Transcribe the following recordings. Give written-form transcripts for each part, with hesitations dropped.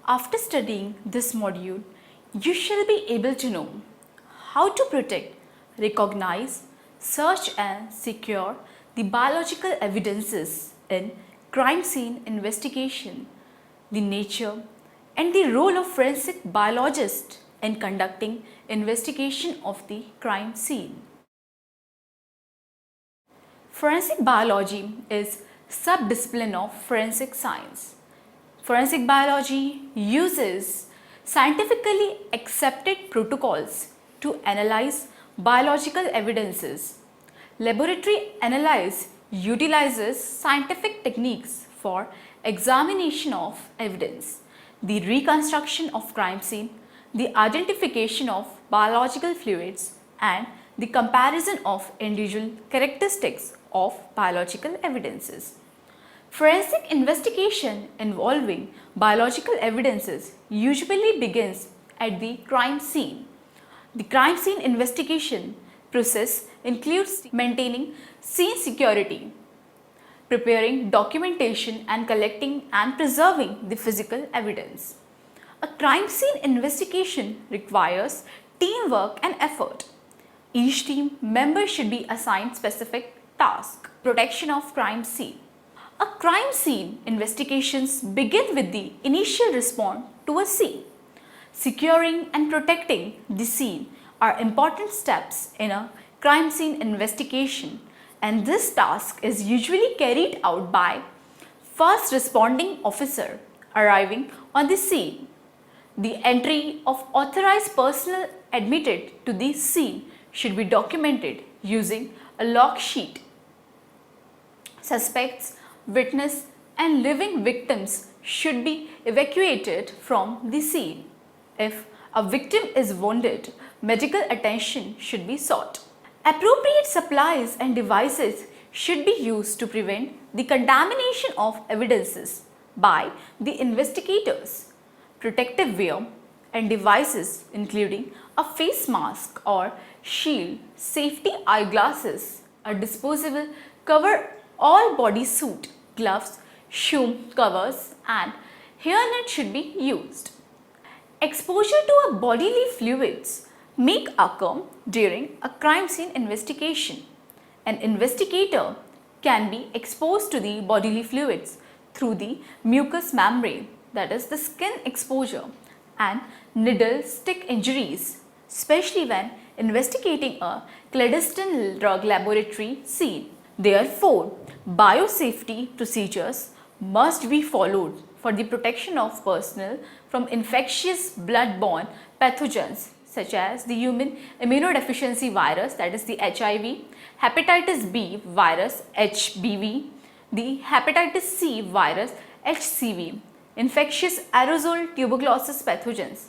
After studying this module, you shall be able to know how to protect, recognize, search and secure the biological evidences in crime scene investigation, the nature and the role of forensic biologist in conducting investigation of the crime scene. Forensic biology is subdiscipline of forensic science. Forensic biology uses scientifically accepted protocols to analyze biological evidences. Laboratory analysis utilizes scientific techniques for examination of evidence, the reconstruction of crime scene, the identification of biological fluids, and the comparison of individual characteristics of biological evidences. Forensic investigation involving biological evidences usually begins at the crime scene. The crime scene investigation process includes maintaining scene security, preparing documentation and collecting and preserving the physical evidence. A crime scene investigation requires teamwork and effort. Each team member should be assigned specific task. Protection of crime scene. A crime scene investigations begin with the initial response to a scene. Securing and protecting the scene are important steps in a crime scene investigation, and this task is usually carried out by first responding officer arriving on the scene. The entry of authorized personnel admitted to the scene should be documented using a log sheet. Suspects, witness and living victims should be evacuated from the scene. If a victim is wounded, medical attention should be sought. Appropriate supplies and devices should be used to prevent the contamination of evidences by the investigators. Protective wear and devices including a face mask or shield, safety eyeglasses, a disposable cover all body suit, gloves, shoe covers and hairnet should be used. Exposure to a bodily fluids may occur during a crime scene investigation. An investigator can be exposed to the bodily fluids through the mucous membrane, that is the skin exposure, and needle stick injuries, especially when investigating a clandestine drug laboratory scene. Therefore, biosafety procedures must be followed for the protection of personnel from infectious blood-borne pathogens such as the human immunodeficiency virus, that is the HIV, hepatitis B virus HBV, the hepatitis C virus HCV, infectious aerosol tuberculosis pathogens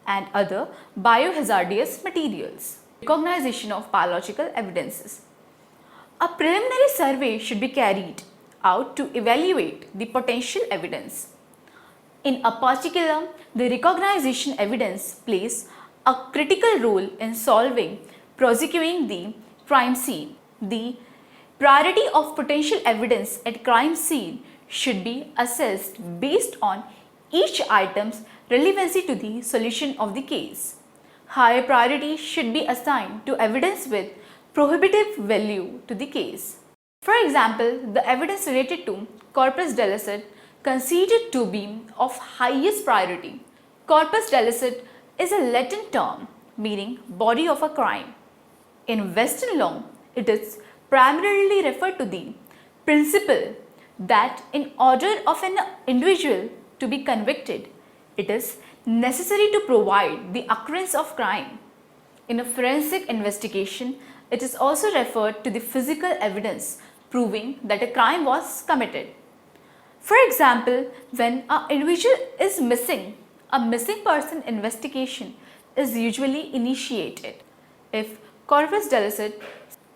and other biohazardous materials. Recognition of biological evidences. A preliminary survey should be carried out to evaluate the potential evidence. In a particular, the recognition evidence plays a critical role in prosecuting the crime scene. The priority of potential evidence at crime scene should be assessed based on each item's relevancy to the solution of the case. Higher priority should be assigned to evidence with prohibitive value to the case. For example, the evidence related to corpus delicti considered to be of highest priority. Corpus delicti is a Latin term meaning body of a crime. In Western law, it is primarily referred to the principle that in order of an individual to be convicted, it is necessary to provide the occurrence of crime. In a forensic investigation, it is also referred to the physical evidence proving that a crime was committed. For example, when an individual is missing, a missing person investigation is usually initiated. If corpus delicti,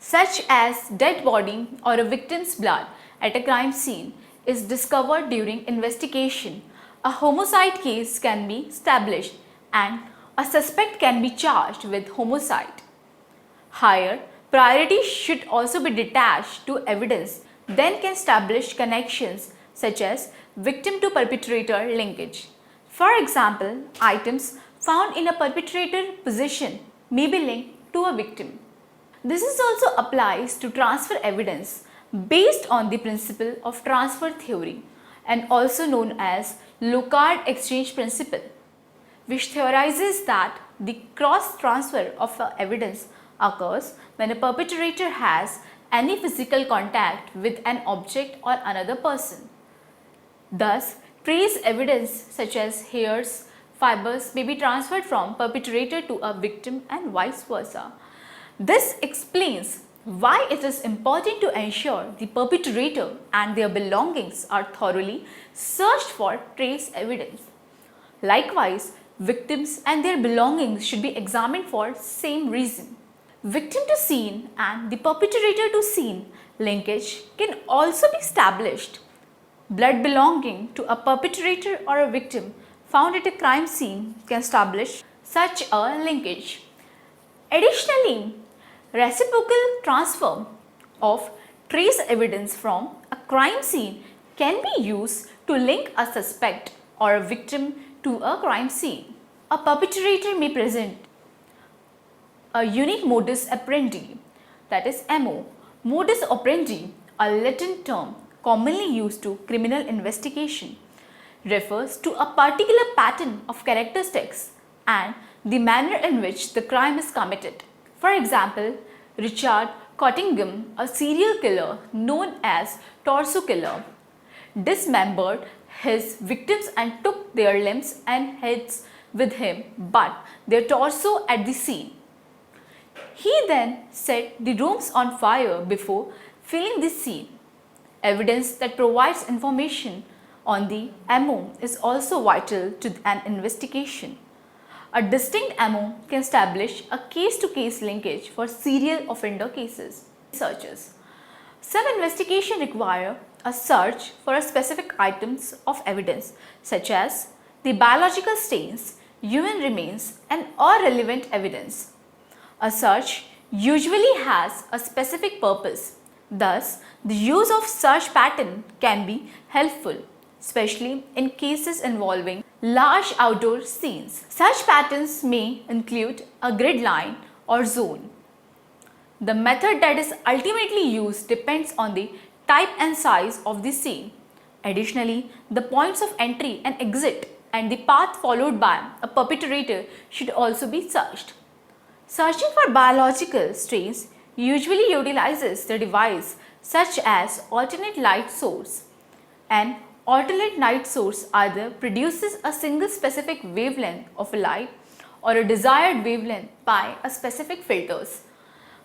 such as dead body or a victim's blood at a crime scene, is discovered during investigation, a homicide case can be established and a suspect can be charged with homicide. Higher priority should also be attached to evidence that can establish connections such as victim to perpetrator linkage. For example, items found in a perpetrator possession may be linked to a victim. This is also applies to transfer evidence based on the principle of transfer theory and also known as Locard exchange principle, which theorizes that the cross transfer of evidence occurs when a perpetrator has any physical contact with an object or another person. Thus, trace evidence such as hairs, fibers may be transferred from perpetrator to a victim and vice versa. This explains why it is important to ensure the perpetrator and their belongings are thoroughly searched for trace evidence. Likewise, victims and their belongings should be examined for same reason. Victim to scene and the perpetrator to scene linkage can also be established. Blood belonging to a perpetrator or a victim found at a crime scene can establish such a linkage. Additionally, reciprocal transfer of trace evidence from a crime scene can be used to link a suspect or a victim to a crime scene. A perpetrator may present a unique modus operandi, that is MO. Modus operandi, a Latin term commonly used to criminal investigation, refers to a particular pattern of characteristics and the manner in which the crime is committed. For example, Richard Cottingham, a serial killer known as Torso Killer, dismembered his victims and took their limbs and heads with him, but their torso at the scene. He then set the rooms on fire before filling the scene. Evidence that provides information on the MO is also vital to an investigation. A distinct MO can establish a case-to-case linkage for serial offender cases. Searches. Some investigations require a search for a specific items of evidence such as the biological stains, human remains and all relevant evidence. A search usually has a specific purpose. Thus, the use of search pattern can be helpful, especially in cases involving large outdoor scenes. Such patterns may include a grid line or zone. The method that is ultimately used depends on the type and size of the scene. Additionally, the points of entry and exit and the path followed by a perpetrator should also be searched. Searching for biological stains usually utilizes the device such as alternate light source. An alternate light source either produces a single specific wavelength of a light or a desired wavelength by a specific filters.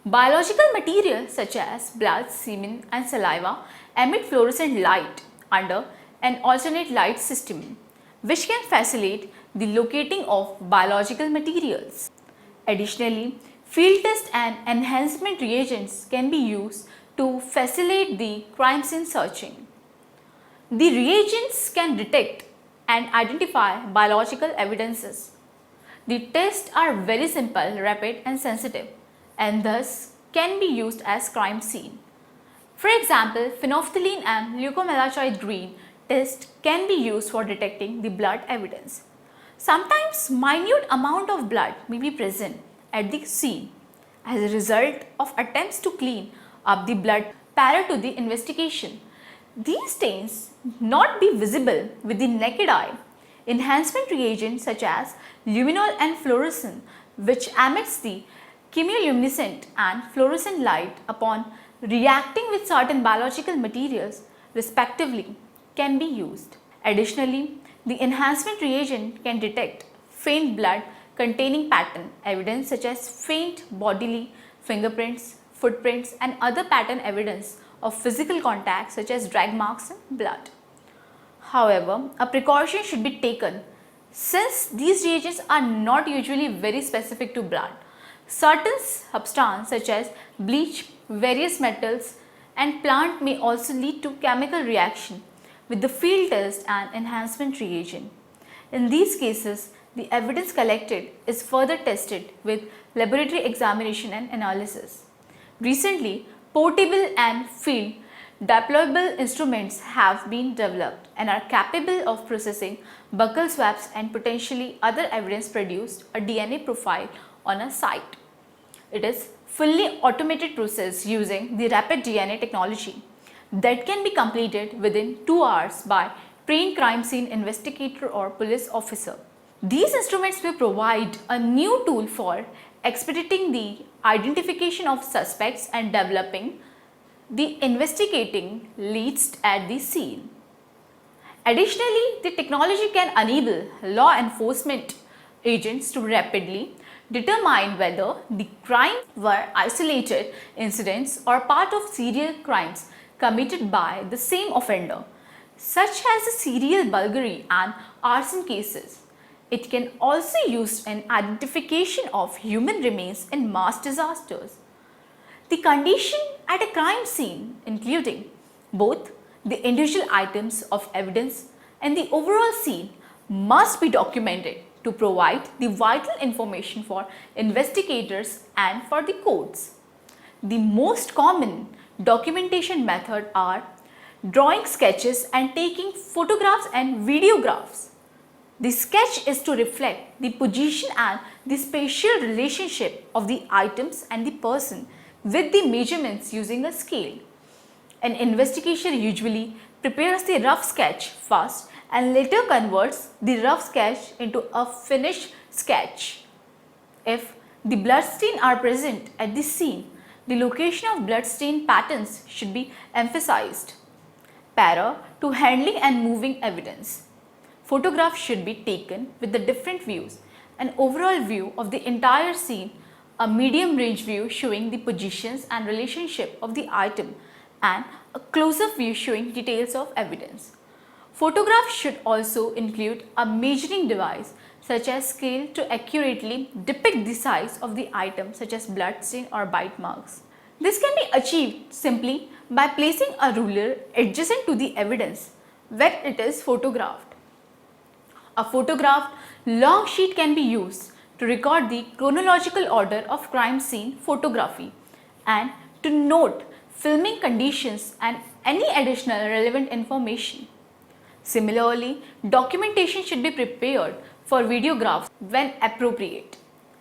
Biological materials such as blood, semen and saliva emit fluorescent light under an alternate light system, which can facilitate the locating of biological materials. Additionally, field test and enhancement reagents can be used to facilitate the crime scene searching. The reagents can detect and identify biological evidences. The tests are very simple, rapid and sensitive and thus can be used as crime scene. For example, phenolphthalein and leukomalachite green test can be used for detecting the blood evidence. Sometimes minute amount of blood may be present at the scene as a result of attempts to clean up the blood prior to the investigation. These stains not be visible with the naked eye. Enhancement reagents such as luminol and fluorescent, which emits the chemiluminescent and fluorescent light upon reacting with certain biological materials respectively, can be used. Additionally, the enhancement reagent can detect faint blood containing pattern evidence such as faint bodily fingerprints, footprints and other pattern evidence of physical contact such as drag marks and blood. However, a precaution should be taken since these reagents are not usually very specific to blood. Certain substances such as bleach, various metals and plant may also lead to chemical reaction with the field test and enhancement reagent. In these cases, the evidence collected is further tested with laboratory examination and analysis. Recently, portable and field deployable instruments have been developed and are capable of processing buccal swabs and potentially other evidence produced a DNA profile on a site. It is fully automated process using the rapid DNA technology that can be completed within 2 hours by trained crime scene investigator or police officer. These instruments may provide a new tool for expediting the identification of suspects and developing the investigating leads at the scene. Additionally, the technology can enable law enforcement agents to rapidly determine whether the crimes were isolated incidents or part of serial crimes committed by the same offender, such as the serial burglary and arson cases. It can also be used in identification of human remains in mass disasters. The condition at a crime scene, including both the individual items of evidence and the overall scene, must be documented to provide the vital information for investigators and for the courts. The most common documentation methods are drawing sketches and taking photographs and videographs. The sketch is to reflect the position and the spatial relationship of the items and the person with the measurements using a scale. An investigator usually prepares the rough sketch first and later converts the rough sketch into a finished sketch. If the bloodstains are present at the scene, the location of bloodstain patterns should be emphasized. Para to handling and moving evidence. Photographs should be taken with the different views, an overall view of the entire scene, a medium range view showing the positions and relationship of the item, and a close-up view showing details of evidence. Photographs should also include a measuring device such as scale to accurately depict the size of the item such as bloodstain or bite marks. This can be achieved simply by placing a ruler adjacent to the evidence where it is photographed. A photographed long sheet can be used to record the chronological order of crime scene photography and to note filming conditions and any additional relevant information. Similarly, documentation should be prepared for videographs when appropriate.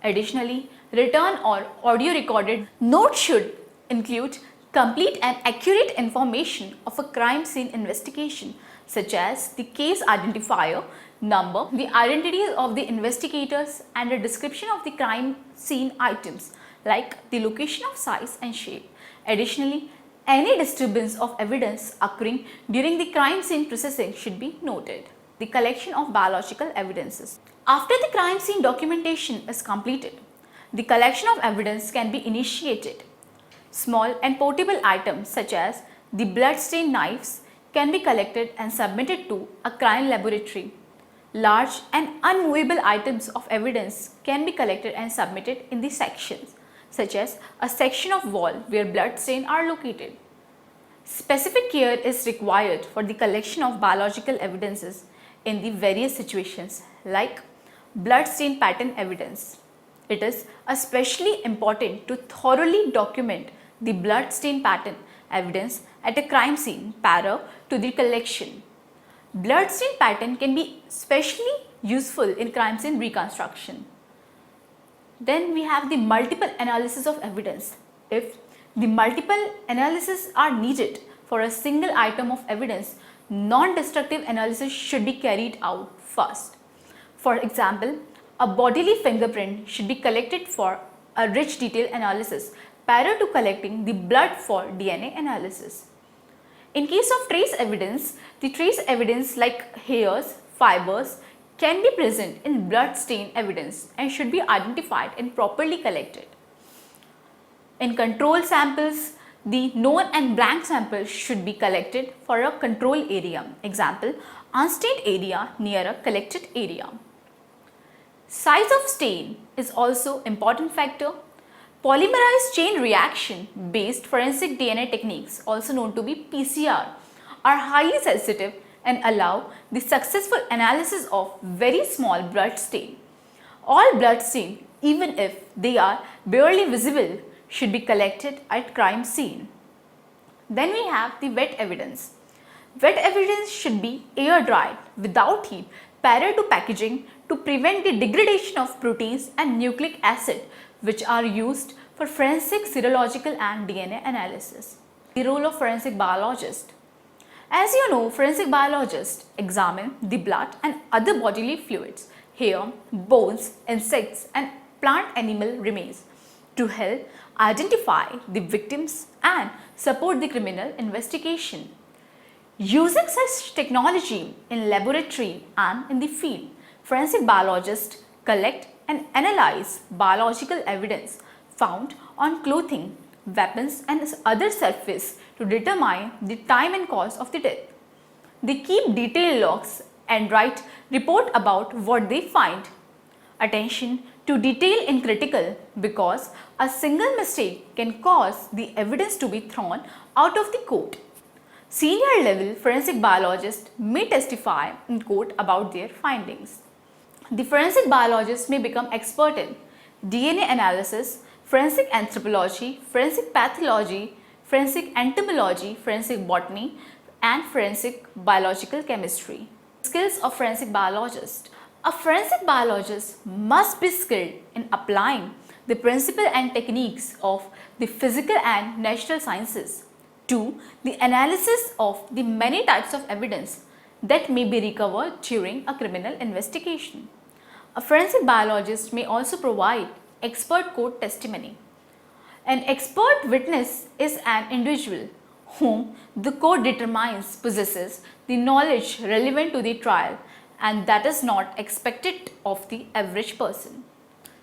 Additionally, written or audio recorded notes should include complete and accurate information of a crime scene investigation, such as the case identifier number, the identities of the investigators, and a description of the crime scene items like the location of size and shape. Additionally, any disturbance of evidence occurring during the crime scene processing should be noted. The collection of biological evidences. After the crime scene documentation is completed, the collection of evidence can be initiated. Small and portable items such as the bloodstained knives can be collected and submitted to a crime laboratory. Large and unmovable items of evidence can be collected and submitted in the sections, such as a section of wall where bloodstains are located. Specific care is required for the collection of biological evidences in the various situations like bloodstain pattern evidence. It is especially important to thoroughly document the bloodstain pattern evidence at a crime scene prior to the collection. Bloodstain pattern can be especially useful in crime scene reconstruction. Then we have the multiple analysis of evidence. If the multiple analysis are needed for a single item of evidence, non-destructive analysis should be carried out first. For example, a bodily fingerprint should be collected for a rich detailed analysis prior to collecting the blood for DNA analysis. In case of trace evidence, the trace evidence like hairs, fibers can be present in blood stain evidence and should be identified and properly collected. In control samples, the known and blank samples should be collected for a control area. Example, unstained area near a collected area. Size of stain is also important factor. Polymerase chain reaction based forensic DNA techniques, also known to be PCR, are highly sensitive and allow the successful analysis of very small blood stain. All blood stain, even if they are barely visible, should be collected at crime scene. Then we have the wet evidence. Wet evidence should be air dried without heat prior to packaging to prevent the degradation of proteins and nucleic acid, which are used for forensic serological and DNA analysis. The role of forensic biologist. As you know, forensic biologists examine the blood and other bodily fluids, hair, bones, insects and plant animal remains to help identify the victims and support the criminal investigation. Using such technology in laboratory and in the field, forensic biologists collect and analyze biological evidence found on clothing, weapons and other surface to determine the time and cause of the death. They keep detailed logs and write report about what they find. Attention to detail is critical because a single mistake can cause the evidence to be thrown out of the court. Senior level forensic biologists may testify in court about their findings. The forensic biologist may become expert in DNA analysis, forensic anthropology, forensic pathology, forensic entomology, forensic botany, and forensic biological chemistry. Skills of forensic biologist. A forensic biologist must be skilled in applying the principles and techniques of the physical and natural sciences to the analysis of the many types of evidence that may be recovered during a criminal investigation. A forensic biologist may also provide expert court testimony. An expert witness is an individual whom the court determines possesses the knowledge relevant to the trial and that is not expected of the average person.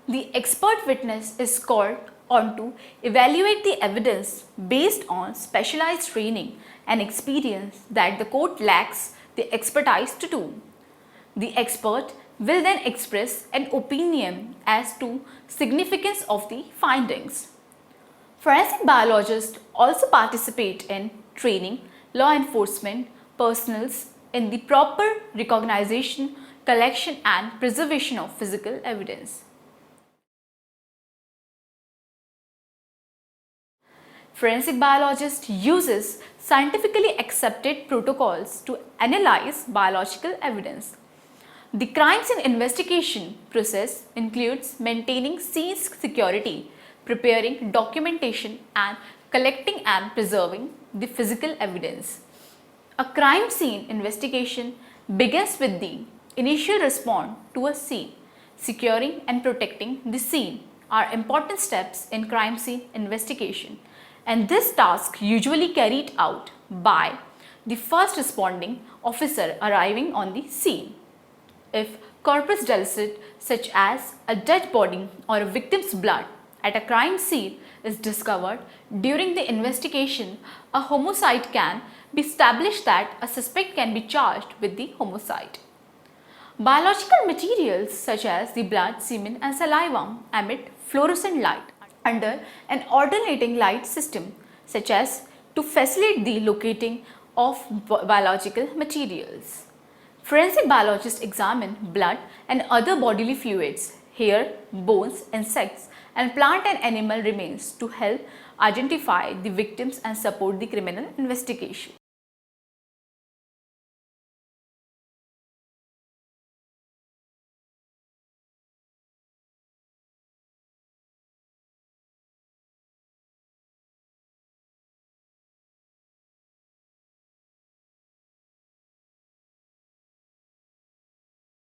The expert witness is called on to evaluate the evidence based on specialized training and experience that the court lacks the expertise to do. The expert will then express an opinion as to significance of the findings. Forensic biologists also participate in training law enforcement personnel in the proper recognition, collection and preservation of physical evidence. Forensic biologist uses scientifically accepted protocols to analyze biological evidence. The crime scene investigation process includes maintaining scene security, preparing documentation and collecting and preserving the physical evidence. A crime scene investigation begins with the initial response to a scene. Securing and protecting the scene are important steps in crime scene investigation, and this task usually carried out by the first responding officer arriving on the scene. If corpus delicti such as a dead body or a victim's blood at a crime scene is discovered during the investigation, a homicide can be established that a suspect can be charged with the homicide. Biological materials such as the blood, semen and saliva emit fluorescent light under an alternating light system such as to facilitate the locating of biological materials. Forensic biologists examine blood and other bodily fluids, hair, bones, insects and plant and animal remains to help identify the victims and support the criminal investigation.